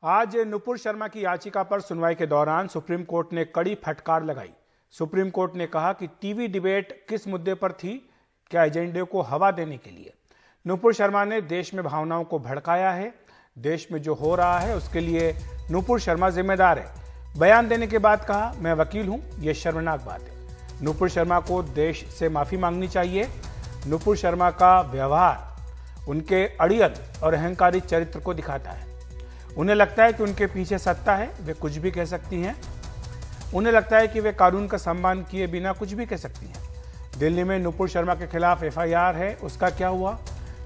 आज नुपुर शर्मा की याचिका पर सुनवाई के दौरान सुप्रीम कोर्ट ने कड़ी फटकार लगाई। सुप्रीम कोर्ट ने कहा कि टीवी डिबेट किस मुद्दे पर थी? क्या एजेंडे को हवा देने के लिए? नुपुर शर्मा ने देश में भावनाओं को भड़काया है। देश में जो हो रहा है उसके लिए नुपुर शर्मा जिम्मेदार है। बयान देने के बाद कहा, मैं वकील हूं, यह शर्मनाक बात है। नुपुर शर्मा को देश से माफी मांगनी चाहिए। नुपुर शर्मा का व्यवहार उनके अड़ियल और अहंकारी चरित्र को दिखाता है। उन्हें लगता है कि उनके पीछे सत्ता है, वे कुछ भी कह सकती हैं। उन्हें लगता है कि वे कानून का सम्मान किए बिना कुछ भी कह सकती हैं। दिल्ली में नुपुर शर्मा के खिलाफ एफआईआर है, उसका क्या हुआ?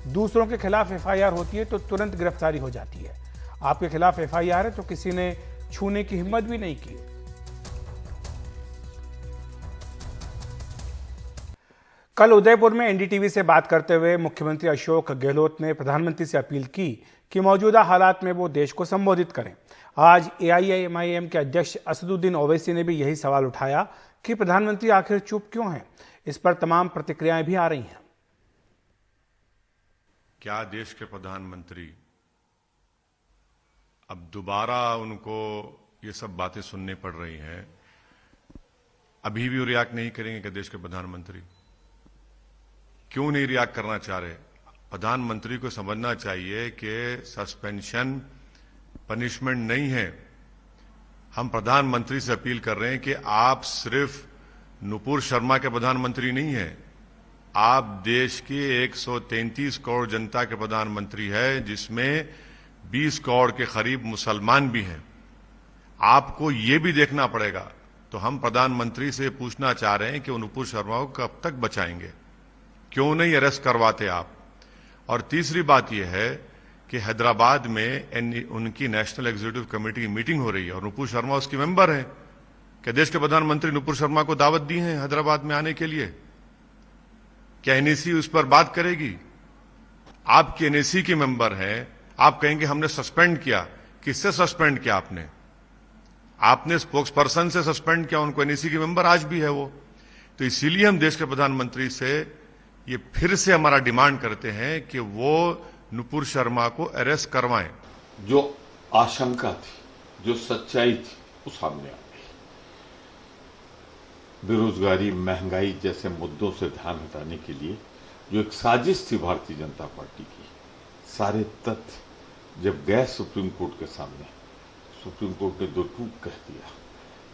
दूसरों के खिलाफ एफआईआर होती है तो तुरंत गिरफ्तारी हो जाती है। आपके खिलाफ एफआईआर है तो किसी ने छूने की हिम्मत भी नहीं की। कल उदयपुर में एनडीटीवी से बात करते हुए मुख्यमंत्री अशोक गहलोत ने प्रधानमंत्री से अपील की कि मौजूदा हालात में वो देश को संबोधित करें। आज एआईएमआईएम के अध्यक्ष असदुद्दीन ओवैसी ने भी यही सवाल उठाया कि प्रधानमंत्री आखिर चुप क्यों हैं। इस पर तमाम प्रतिक्रियाएं भी आ रही हैं। क्या देश के प्रधानमंत्री अब दोबारा उनको ये सब बातें सुननी पड़ रही हैं? अभी भी वो रिएक्ट नहीं करेंगे कि देश के प्रधानमंत्री क्यों नहीं रिएक्ट करना चाह रहे? प्रधानमंत्री को समझना चाहिए कि सस्पेंशन पनिशमेंट नहीं है। हम प्रधानमंत्री से अपील कर रहे हैं कि आप सिर्फ नुपुर शर्मा के प्रधानमंत्री नहीं हैं, आप देश की 133 करोड़ जनता के प्रधानमंत्री है, जिसमें 20 करोड़ के करीब मुसलमान भी हैं। आपको ये भी देखना पड़ेगा। तो हम प्रधानमंत्री से पूछना चाह रहे हैं कि वो नुपुर शर्मा को कब तक बचाएंगे? क्यों नहीं अरेस्ट करवाते आप? और तीसरी बात यह है कि हैदराबाद में उनकी नेशनल एग्जीक्यूटिव कमेटी की मीटिंग हो रही है और नुपुर शर्मा उसकी मेंबर है। क्या देश के प्रधानमंत्री नुपुर शर्मा को दावत दी है हैदराबाद में आने के लिए? क्या एनएसी उस पर बात करेगी? आपकी एनएसी की मेंबर है, आप कहेंगे हमने सस्पेंड किया। किससे सस्पेंड किया आपने? आपने स्पोक्स पर्सन से सस्पेंड किया उनको, एनएसी की मेंबर आज भी है वो। तो इसीलिए हम देश के प्रधानमंत्री से ये फिर से हमारा डिमांड करते हैं कि वो नुपुर शर्मा को अरेस्ट करवाएं। जो आशंका थी, जो सच्चाई थी, वो सामने आ गई। बेरोजगारी, महंगाई जैसे मुद्दों से ध्यान हटाने के लिए जो एक साजिश थी भारतीय जनता पार्टी की, सारे तथ्य जब गए सुप्रीम कोर्ट के सामने, सुप्रीम कोर्ट ने दो टूक कह दिया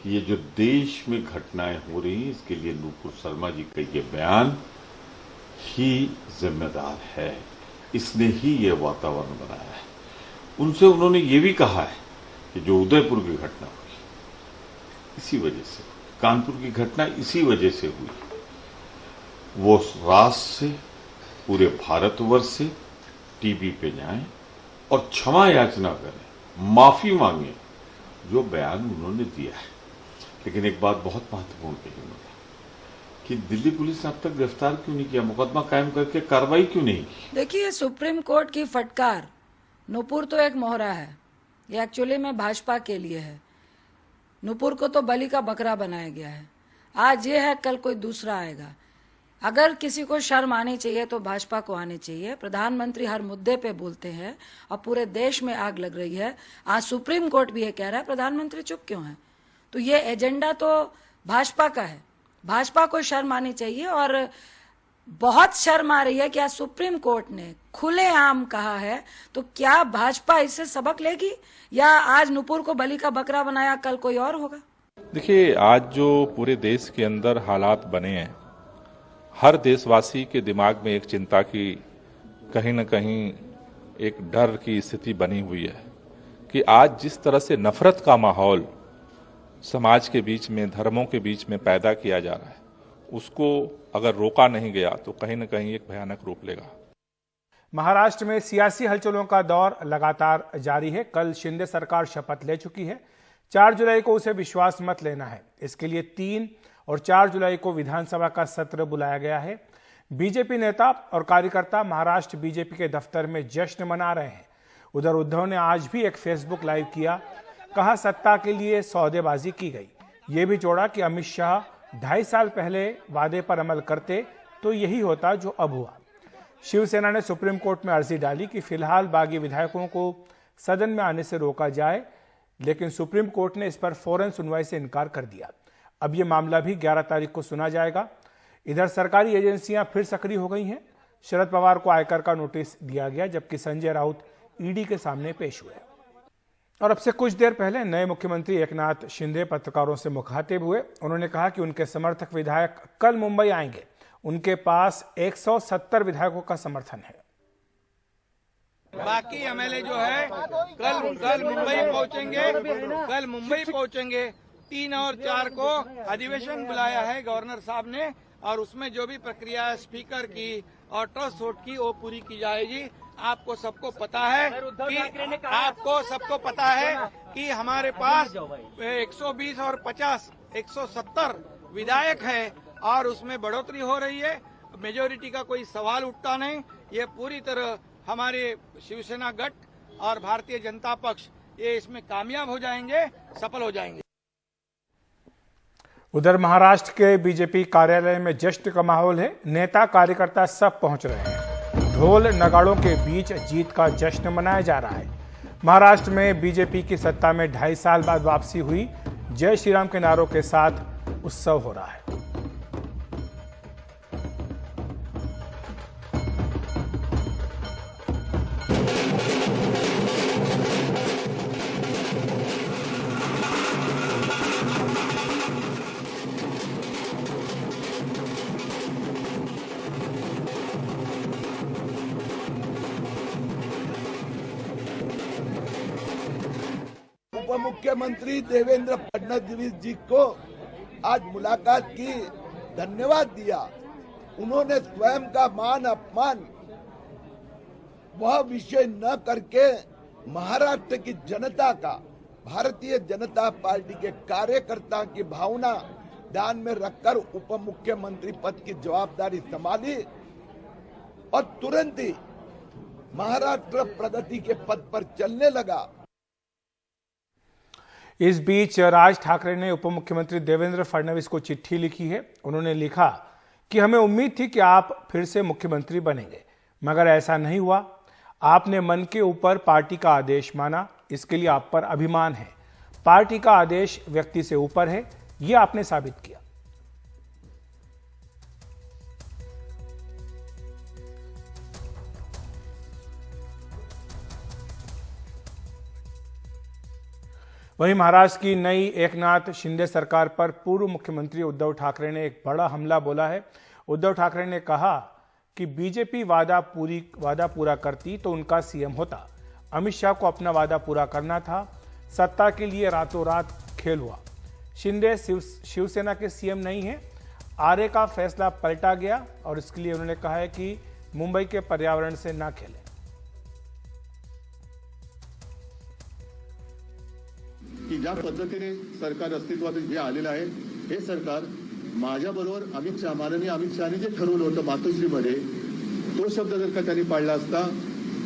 कि ये जो देश में घटनाएं हो रही हैं, इसके लिए नुपुर शर्मा जी का ये बयान ही जिम्मेदार है। इसने ही ये वातावरण बनाया है। उनसे उन्होंने ये भी कहा है कि जो उदयपुर की घटना हुई, इसी वजह से, कानपुर की घटना इसी वजह से हुई, वो राष्ट्र से, पूरे भारतवर्ष से टीवी पे जाएं और क्षमा याचना करें, माफी मांगे जो बयान उन्होंने दिया है। लेकिन एक बात बहुत महत्वपूर्ण कही उन्होंने कि दिल्ली पुलिस ने अब तक गिरफ्तार क्यों नहीं किया, मुकदमा कायम करके कार्रवाई क्यों नहीं की? देखिए, सुप्रीम कोर्ट की फटकार, नुपुर तो एक मोहरा है, ये एक्चुअली में भाजपा के लिए है। नुपुर को तो बलि का बकरा बनाया गया है। आज ये है, कल कोई दूसरा आएगा। अगर किसी को शर्म आनी चाहिए तो भाजपा को आनी चाहिए। प्रधानमंत्री हर मुद्दे पे बोलते हैं और पूरे देश में आग लग रही है। आज सुप्रीम कोर्ट भी ये कह रहा है प्रधानमंत्री चुप क्यों है। तो ये एजेंडा तो भाजपा का है, भाजपा को शर्म आनी चाहिए। और बहुत शर्म आ रही है कि आज सुप्रीम कोर्ट ने खुलेआम कहा है, तो क्या भाजपा इससे सबक लेगी या आज नुपुर को बलि का बकरा बनाया, कल कोई और होगा? देखिए, आज जो पूरे देश के अंदर हालात बने हैं, हर देशवासी के दिमाग में एक चिंता की, कहीं न कहीं एक डर की स्थिति बनी हुई है कि आज जिस तरह से नफरत का माहौल समाज के बीच में, धर्मों के बीच में पैदा किया जा रहा है, उसको अगर रोका नहीं गया तो कहीं न कहीं एक भयानक रूप लेगा। महाराष्ट्र में सियासी हलचलों का दौर लगातार जारी है। कल शिंदे सरकार शपथ ले चुकी है। 4 जुलाई को उसे विश्वास मत लेना है। इसके लिए 3 और 4 जुलाई को विधानसभा का सत्र बुलाया गया है। बीजेपी नेता और कार्यकर्ता महाराष्ट्र बीजेपी के दफ्तर में जश्न मना रहे हैं। उधर उद्धव ने आज भी एक फेसबुक लाइव किया, कहा सत्ता के लिए सौदेबाजी की गई। ये भी जोड़ा कि अमित शाह 2.5 साल पहले वादे पर अमल करते तो यही होता जो अब हुआ। शिवसेना ने सुप्रीम कोर्ट में अर्जी डाली कि फिलहाल बागी विधायकों को सदन में आने से रोका जाए, लेकिन सुप्रीम कोर्ट ने इस पर फौरन सुनवाई से इनकार कर दिया। अब यह मामला भी 11 तारीख को सुना जाएगा। इधर सरकारी एजेंसियां फिर सक्रिय हो गई हैं। शरद पवार को आयकर का नोटिस दिया गया, जबकि संजय राउत ईडी के सामने पेश हुए। और अब से कुछ देर पहले नए मुख्यमंत्री एकनाथ शिंदे पत्रकारों से मुखातिब हुए। उन्होंने कहा कि उनके समर्थक विधायक कल मुंबई आएंगे। उनके पास 170 विधायकों का समर्थन है। बाकी एमएलए जो है कल मुंबई पहुंचेंगे। 3 और 4 को अधिवेशन बुलाया है गवर्नर साहब ने, और उसमें जो भी प्रक्रिया है स्पीकर की और ट्रस्ट वोट की वो पूरी की जाएगी। आपको सबको पता है कि हमारे पास 120 और 50 170 विधायक है, और उसमें बढ़ोतरी हो रही है। मेजोरिटी का कोई सवाल उठता नहीं। ये पूरी तरह हमारे शिवसेना गठ और भारतीय जनता पक्ष ये इसमें कामयाब हो जाएंगे, सफल हो जाएंगे। उधर महाराष्ट्र के बीजेपी कार्यालय में जश्न का माहौल है। नेता कार्यकर्ता सब पहुंच रहे हैं। ढोल नगाड़ों के बीच जीत का जश्न मनाया जा रहा है। महाराष्ट्र में बीजेपी की सत्ता में 2.5 साल बाद वापसी हुई। जय श्री राम के नारों के साथ उत्सव हो रहा है। मुख्यमंत्री देवेंद्र फडणवीस जी को आज मुलाकात की, धन्यवाद दिया। उन्होंने स्वयं का मान अपमान वह विषय न करके महाराष्ट्र की जनता का, भारतीय जनता पार्टी के कार्यकर्ता की भावना ध्यान में रखकर उप मुख्यमंत्री पद की जवाबदारी संभाली और तुरंत ही महाराष्ट्र प्रगति के पद पर चलने लगा। इस बीच राज ठाकरे ने उप मुख्यमंत्री देवेंद्र फडणवीस को चिट्ठी लिखी है। उन्होंने लिखा कि हमें उम्मीद थी कि आप फिर से मुख्यमंत्री बनेंगे, मगर ऐसा नहीं हुआ। आपने मन के ऊपर पार्टी का आदेश माना, इसके लिए आप पर अभिमान है। पार्टी का आदेश व्यक्ति से ऊपर है, यह आपने साबित किया। वहीं महाराष्ट्र की नई एकनाथ शिंदे सरकार पर पूर्व मुख्यमंत्री उद्धव ठाकरे ने एक बड़ा हमला बोला है। उद्धव ठाकरे ने कहा कि बीजेपी वादा पूरा करती तो उनका सीएम होता। अमित शाह को अपना वादा पूरा करना था, सत्ता के लिए रातों रात खेल हुआ। शिंदे शिवसेना के सीएम नहीं है। आरए का फैसला पलटा गया और इसके लिए उन्होंने कहा है कि मुंबई के पर्यावरण से ना खेलें। की ज्या पद्धतीने सरकार अस्तित्वात जे आलेलं आहे, हे सरकार माझ्याबरोबर माननीय अमित शहानी जे ठरवलं होतं मातोश्रीमध्ये, तो शब्द जर का त्यांनी पाळला असता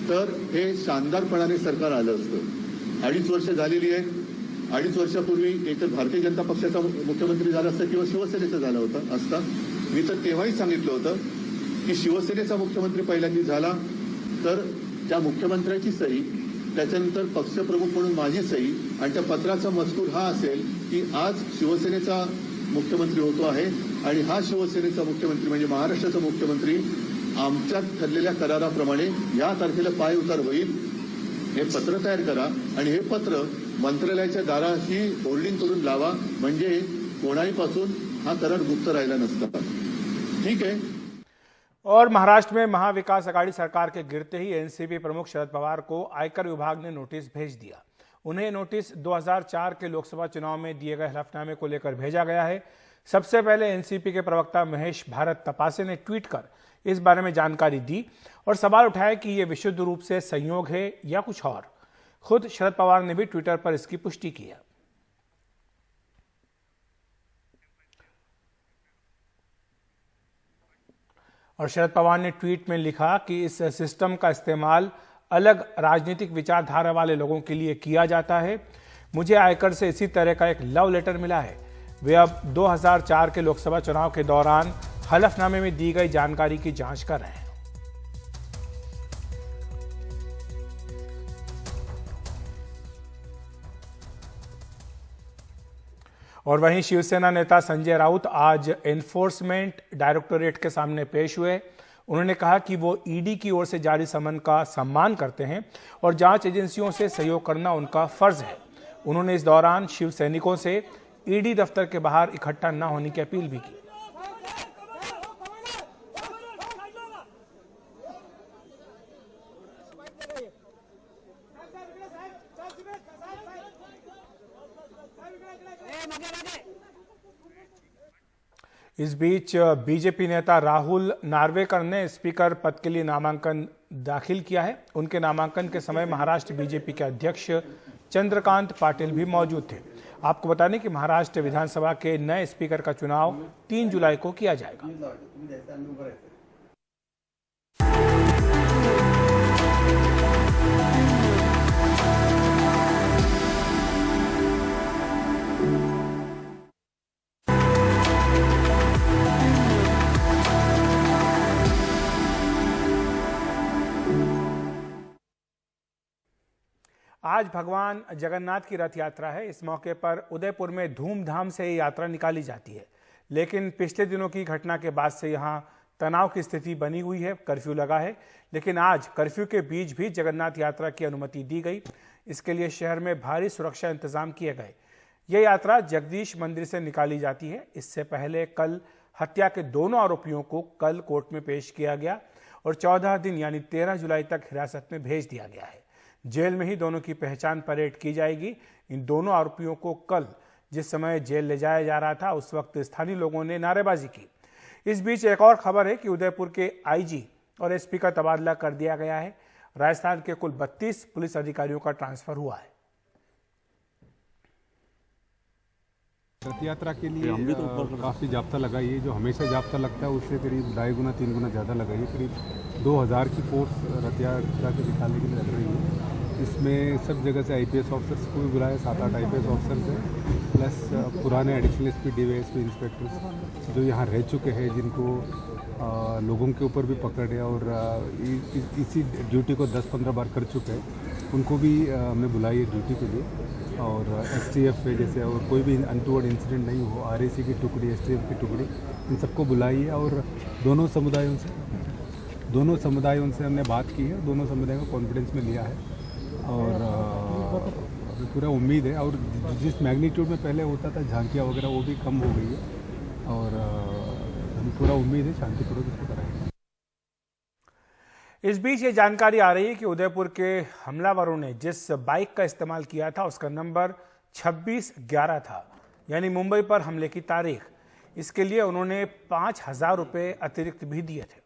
तर हे शानदारपणाने सरकार आलं असतं। 2.5 वर्ष झालेली आहेत। 2.5 वर्षापूर्वी एकतर भारतीय जनता पक्षाचा मुख्यमंत्री झाला असता किंवा शिवसेनेचा झाला होता असता। मी तर तेव्हाही सांगितलं होतं की शिवसेनेचा मुख्यमंत्री पहिल्यांदा झाला तर त्या मुख्यमंत्र्याची सही, त्याच्यानंतर पक्षप्रमुख म्हणून माझी सही आणि त्या पत्राचा मजकूर हा असेल की आज शिवसेनेचा मुख्यमंत्री होतो आहे आणि हा शिवसेनेचा मुख्यमंत्री म्हणजे महाराष्ट्राचा मुख्यमंत्री आमच्या ठरलेल्या कराराप्रमाणे या तारखेला पाय उतार होईल, हे पत्र तयार करा आणि हे पत्र मंत्रालयाच्या दाराशी होल्डिंग करून लावा, म्हणजे कोणाहीपासून हा करार गुप्त राहिला नसता। ठीक है। और महाराष्ट्र में महाविकास अघाड़ी सरकार के गिरते ही एनसीपी प्रमुख शरद पवार को आयकर विभाग ने नोटिस भेज दिया। उन्हें नोटिस 2004 के लोकसभा चुनाव में दिए गए हलफनामे को लेकर भेजा गया है। सबसे पहले एनसीपी के प्रवक्ता महेश भारत तपासे ने ट्वीट कर इस बारे में जानकारी दी और सवाल उठाया कि यह विशुद्ध रूप से संयोग है या कुछ और। खुद शरद पवार ने भी ट्विटर पर इसकी पुष्टि की है। और शरद पवार ने ट्वीट में लिखा कि इस सिस्टम का इस्तेमाल अलग राजनीतिक विचारधारा वाले लोगों के लिए किया जाता है। मुझे आयकर से इसी तरह का एक लव लेटर मिला है। वे अब 2004 के लोकसभा चुनाव के दौरान हलफनामे में दी गई जानकारी की जांच कर रहे हैं। और वहीं शिवसेना नेता संजय राउत आज एनफोर्समेंट डायरेक्टोरेट के सामने पेश हुए। उन्होंने कहा कि वो ईडी की ओर से जारी समन का सम्मान करते हैं और जांच एजेंसियों से सहयोग करना उनका फर्ज है। उन्होंने इस दौरान शिव सैनिकों से ईडी दफ्तर के बाहर इकट्ठा न होने की अपील भी की। इस बीच बीजेपी नेता राहुल नार्वेकर ने स्पीकर पद के लिए नामांकन दाखिल किया है। उनके नामांकन के समय महाराष्ट्र बीजेपी के अध्यक्ष चंद्रकांत पाटिल भी मौजूद थे। आपको बता दें कि महाराष्ट्र विधानसभा के नए स्पीकर का चुनाव 3 जुलाई को किया जाएगा। आज भगवान जगन्नाथ की रथ यात्रा है। इस मौके पर उदयपुर में धूमधाम से यात्रा निकाली जाती है, लेकिन पिछले दिनों की घटना के बाद से यहां तनाव की स्थिति बनी हुई है। कर्फ्यू लगा है, लेकिन आज कर्फ्यू के बीच भी जगन्नाथ यात्रा की अनुमति दी गई। इसके लिए शहर में भारी सुरक्षा इंतजाम किए गए। यह यात्रा जगदीश मंदिर से निकाली जाती है। इससे पहले कल हत्या के दोनों आरोपियों को कल कोर्ट में पेश किया गया और 14 दिन यानी 13 जुलाई तक हिरासत में भेज दिया गया है। जेल में ही दोनों की पहचान परेड की जाएगी। इन दोनों आरोपियों को कल जिस समय जेल ले जाया जा रहा था उस वक्त स्थानीय लोगों ने नारेबाजी की। इस बीच एक और खबर है कि उदयपुर के आईजी और एसपी का तबादला कर दिया गया है। राजस्थान के कुल 32 पुलिस अधिकारियों का ट्रांसफर हुआ है। रथ यात्रा के लिए काफ़ी जाब्ता लगाई, जो हमेशा जाब्ता लगता है उससे करीब 2.5 गुना 3 गुना ज़्यादा लगाई। करीब 2000 की फोर्स रथ यात्रा के निकालने के लिए लग रही है। इसमें सब जगह से आईपीएस ऑफिसर्स को भी बुलाया, 7-8 आईपीएस ऑफिसर्स हैं, प्लस पुराने एडिशनल एसपी, डीवाईएसपी इंस्पेक्टर्स जो यहाँ रह चुके हैं, जिनको लोगों के ऊपर भी पकड़ है और इसी ड्यूटी को 10-15 बार कर चुके हैं, उनको भी हमने बुलाई है ड्यूटी के लिए। और एसटीएफ है जैसे, और कोई भी अनटूवर्ड इंसिडेंट नहीं हो, आरएसी की टुकड़ी, एसटीएफ की टुकड़ी, इन सबको बुलाई है। और दोनों समुदायों से हमने बात की है, दोनों समुदायों को कॉन्फिडेंस में लिया है और पूरा उम्मीद है। और जिस मैग्नीट्यूड में पहले होता था झांकियाँ वगैरह, वो भी कम हो गई है और हम पूरा उम्मीद है शांतिपूर्वक इसको कराएंगे। इस बीच ये जानकारी आ रही है कि उदयपुर के हमलावरों ने जिस बाइक का इस्तेमाल किया था उसका नंबर 2611 था, यानी मुंबई पर हमले की तारीख। इसके लिए उन्होंने 5000 रुपये अतिरिक्त भी दिए थे।